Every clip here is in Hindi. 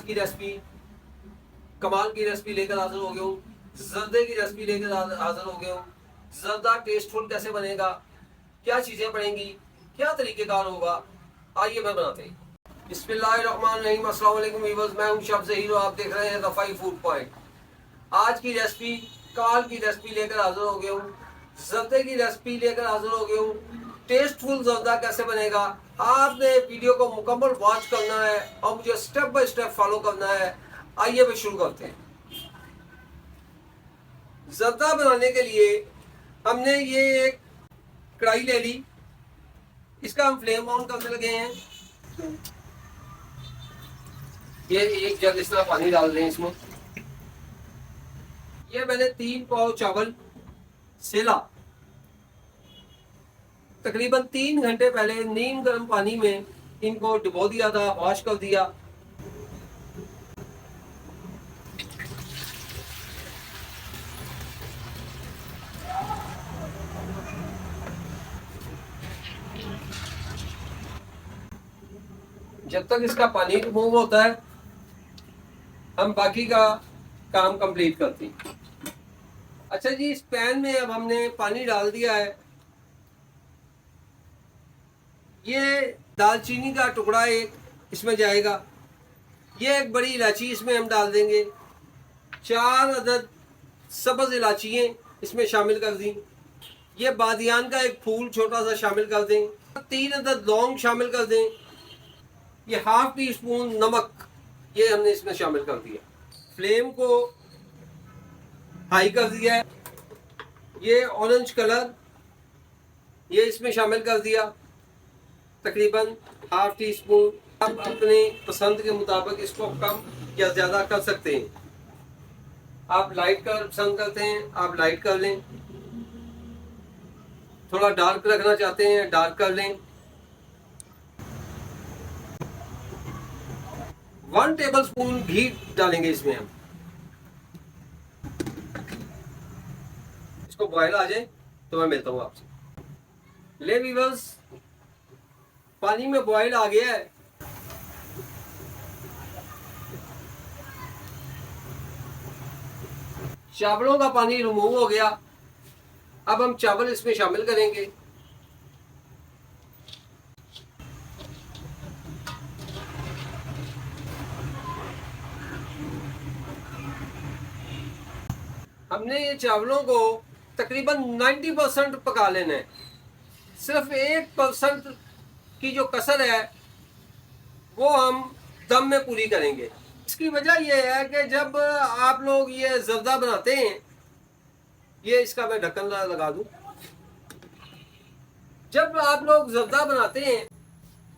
की रेसिपी, कमाल की रेसिपी लेकर हाजिर हो गया हूँ। जर्दे की रेसिपी लेकर हाजिर हो गया हूँ। जर्दा टेस्टफुल कैसे बनेगा, क्या चीज़ें पड़ेंगी, क्या तरीक़ेकार होगा, आइए मैं बनाते हैं। बिस्मिल्लाहिर्रहमानिर्रहीम, अस्सलाम वालेकुम वीवर्स, मैं हूँ शब ज़हीर, आप देख रहे हैं रफ़ाई फूड पॉइंट। आज की रेसिपी काल की रेसिपी लेकर हाजिर हो गया हूँ। जर्दे की रेसिपी लेकर हाजिर हो गया हूँ। टेस्टफुल जर्दा कैसे बनेगा, आपने वीडियो को मुकम्मल वॉच करना है और मुझे स्टेप बाय स्टेप फॉलो करना है। आइए मैं शुरू करते हैं। जर्दा बनाने के लिए हमने ये एक कढ़ाई ले ली, इसका हम फ्लेम ऑन करने लगे हैं। ये एक जग इस तरह पानी डाल दें इसमें। ये मैंने 3 पाव चावल सेला तकरीबन 3 घंटे पहले नीम गर्म पानी में इनको डुबो दिया था, वॉश कर दिया। जब तक इसका पानी रिमूव होता है हम बाकी का काम कंप्लीट करते हैं। अच्छा जी, इस पैन में अब हमने पानी डाल दिया है। ये दालचीनी का टुकड़ा एक इसमें जाएगा। ये एक बड़ी इलायची इसमें हम डाल देंगे। 4 अदद सब्ज़ इलायचियाँ इसमें शामिल कर दी। ये बादियान का एक फूल छोटा सा शामिल कर दें। 3 अदद लौंग शामिल कर दें। ये ½ टी स्पून नमक ये हमने इसमें शामिल कर दिया। फ्लेम को हाई कर दिया है। ये ऑरेंज कलर ये इसमें शामिल कर दिया, तकरीबन ½ टी स्पून। आप अपने पसंद के मुताबिक इसको कम या ज़्यादा कर सकते हैं। आप लाइट कर पसंद करते हैं आप लाइट कर लें, थोड़ा डार्क रखना चाहते हैं डार्क कर लें। 1 टेबल स्पून घी डालेंगे इसमें हम। इसको बॉयल आ जाए तो मैं मिलता हूँ आपसे। ले वीवर्स, पानी में बॉयल आ गया है। चावलों का पानी रिमूव हो गया। अब हम चावल इसमें शामिल करेंगे। हमने ये चावलों को तकरीबन 90% पका लेना है। सिर्फ 1% की जो कसर है वो हम दम में पूरी करेंगे। इसकी वजह यह है कि जब आप लोग ये जर्दा बनाते हैं, ये इसका मैं ढक्कन लगा दूं। जब आप लोग जर्दा बनाते हैं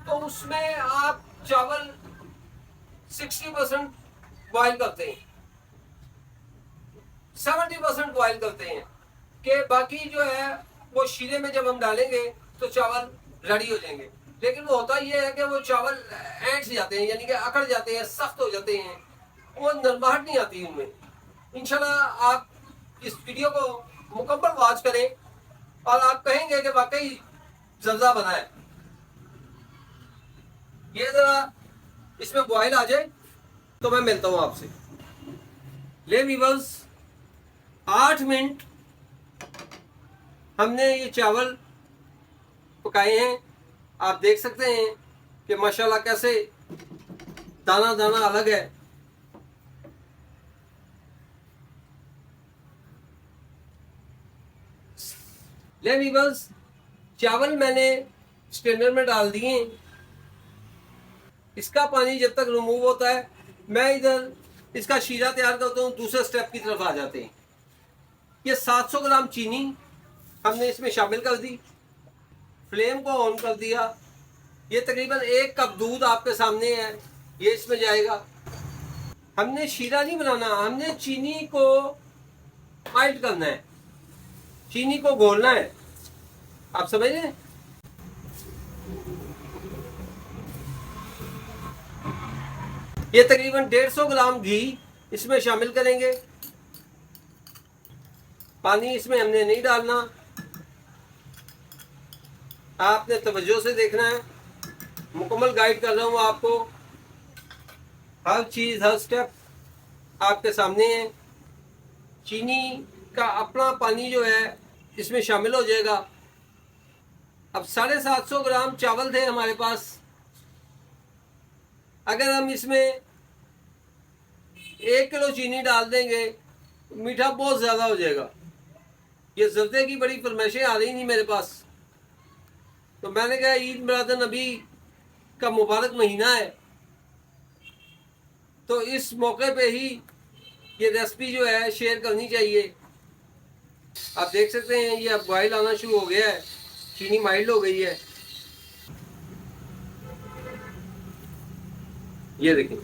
तो उसमें आप चावल 60% बॉयल करते हैं, 70% बॉयल करते हैं कि बाकी जो है वो शीरे में जब हम डालेंगे तो चावल रेडी हो जाएंगे। लेकिन वो होता ये है कि वो चावल ऐंठ जाते हैं, यानी कि अकड़ जाते हैं, सख्त हो जाते हैं, वो नरमाहट नहीं आती उनमें। इंशाल्लाह आप इस वीडियो को मुकम्मल वॉच करें और आप कहेंगे कि वाकई जर्दा बना है। ये जरा इसमें बॉयल आ जाए तो मैं मिलता हूँ आपसे। ले वीवर्स, 8 मिनट हमने ये चावल पकाए हैं। आप देख सकते हैं कि माशाल्लाह कैसे दाना दाना अलग है। ले वीवर्स, चावल मैंने स्ट्रेनर में डाल दिए। इसका पानी जब तक रिमूव होता है मैं इधर इसका शीरा तैयार करता हूँ। दूसरे स्टेप की तरफ आ जाते हैं। ये 700 ग्राम चीनी हमने इसमें शामिल कर दी। फ्लेम को ऑन कर दिया। ये तकरीबन 1 कप दूध आपके सामने है, ये इसमें जाएगा। हमने शीरा नहीं बनाना, हमने चीनी को मेल्ट करना है, चीनी को घोलना है। आप समझ रहे हैं? ये तकरीबन 150 ग्राम घी इसमें शामिल करेंगे। पानी इसमें हमने नहीं डालना, आपने तवज्जो से देखना है। मुकम्मल गाइड कर रहा हूँ आपको। हर चीज़ हर स्टेप आपके सामने है। चीनी का अपना पानी जो है इसमें शामिल हो जाएगा। अब 750 ग्राम चावल थे हमारे पास। अगर हम इसमें 1 किलो चीनी डाल देंगे मीठा बहुत ज़्यादा हो जाएगा। ये जर्दे की बड़ी फरमाइशें आ रही थी मेरे पास, तो मैंने कहा ईद मिलादुन नबी का मुबारक महीना है, तो इस मौके पे ही ये रेसिपी जो है शेयर करनी चाहिए। आप देख सकते हैं ये अब बॉयल आना शुरू हो गया है, चीनी माइल्ड हो गई है। ये देखें,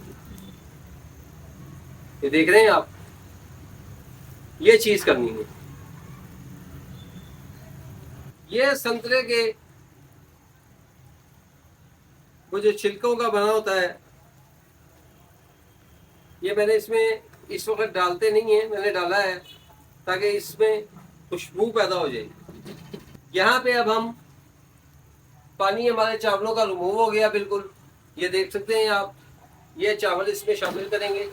ये देख रहे हैं आप, ये चीज करनी है। ये संतरे के वो जो छिलकों का बना होता है, ये मैंने इसमें इस वक्त डालते नहीं है, मैंने डाला है ताकि इसमें खुशबू पैदा हो जाए। यहाँ पे अब हम पानी हमारे चावलों का रिमूव हो गया बिल्कुल, ये देख सकते हैं आप। ये चावल इसमें शामिल करेंगे।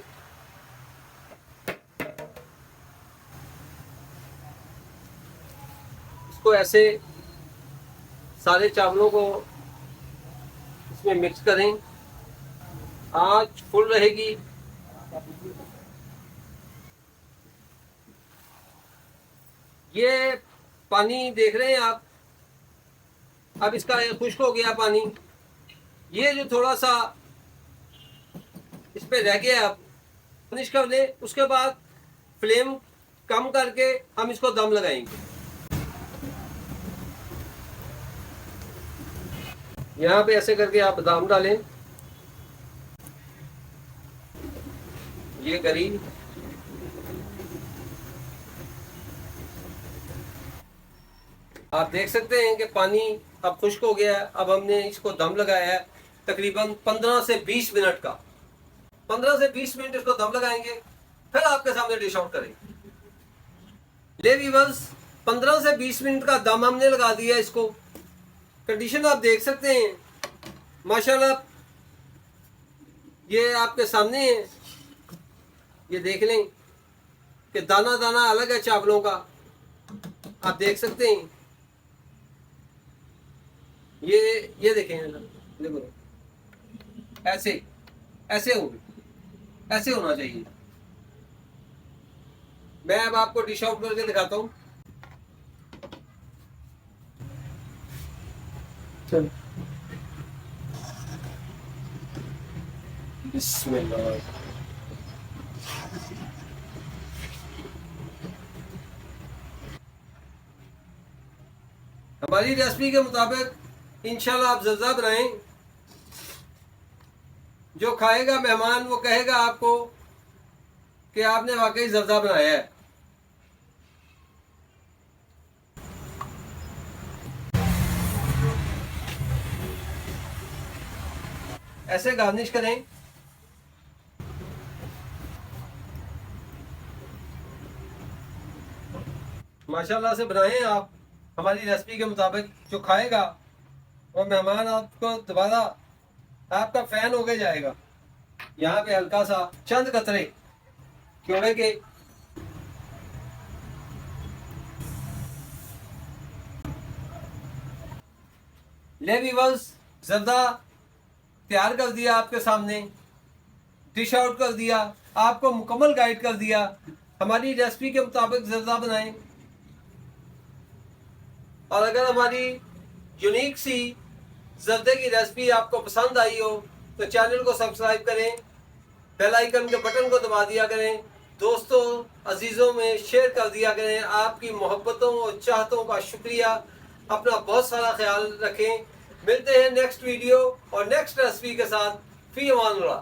इसको ऐसे सारे चावलों को इसमें मिक्स करें। आंच फुल रहेगी। ये पानी देख रहे हैं आप, अब इसका खुश्क हो गया पानी। ये जो थोड़ा सा इस पे रह गया, आप फिनिश कर लें। उसके बाद फ्लेम कम करके हम इसको दम लगाएंगे। यहाँ पे ऐसे करके आप बादाम डालें। ये करी आप देख सकते हैं कि पानी अब खुश्क हो गया है। अब हमने इसको दम लगाया है तकरीबन 15 से 20 मिनट का। 15 से 20 मिनट इसको दम लगाएंगे, फिर आपके सामने डिश आउट करेंगे। ले व्यूअर्स, 15 से 20 मिनट का दम हमने लगा दिया। इसको कंडीशन आप देख सकते हैं, माशाल्लाह ये आपके सामने है। ये देख लें कि दाना दाना अलग है चावलों का, आप देख सकते हैं। ये देखें, देखो ऐसे ऐसे होना चाहिए। मैं अब आपको डिश आउट करके दिखाता हूँ। चल बिस्मिल्लाह। हमारी रेसिपी के मुताबिक इंशाल्लाह आप ज़र्दा बनाएं। जो खाएगा मेहमान वो कहेगा आपको कि आपने वाकई ज़र्दा बनाया है। ऐसे गार्निश करें। माशाल्लाह से बनाएं आप हमारी रेसिपी के मुताबिक। जो खाएगा वो मेहमान आपको दोबारा आपका फैन होके जाएगा। यहाँ पे हल्का सा चंद कतरे क्योड़े के ले व्यूअर्स, ज़र्दा तैयार कर दिया आपके सामने, डिश आउट कर दिया, आपको मुकम्मल गाइड कर दिया। हमारी रेसिपी के मुताबिक ज़र्दा बनाएं। और अगर हमारी यूनिक सी ज़र्दे की रेसिपी आपको पसंद आई हो तो चैनल को सब्सक्राइब करें, बेल आइकन के बटन को दबा दिया करें, दोस्तों अजीज़ों में शेयर कर दिया करें। आपकी मोहब्बतों और चाहतों का शुक्रिया। अपना बहुत सारा ख्याल रखें। मिलते हैं नेक्स्ट वीडियो और नेक्स्ट रेसिपी के साथ। फी अमान अल्लाह।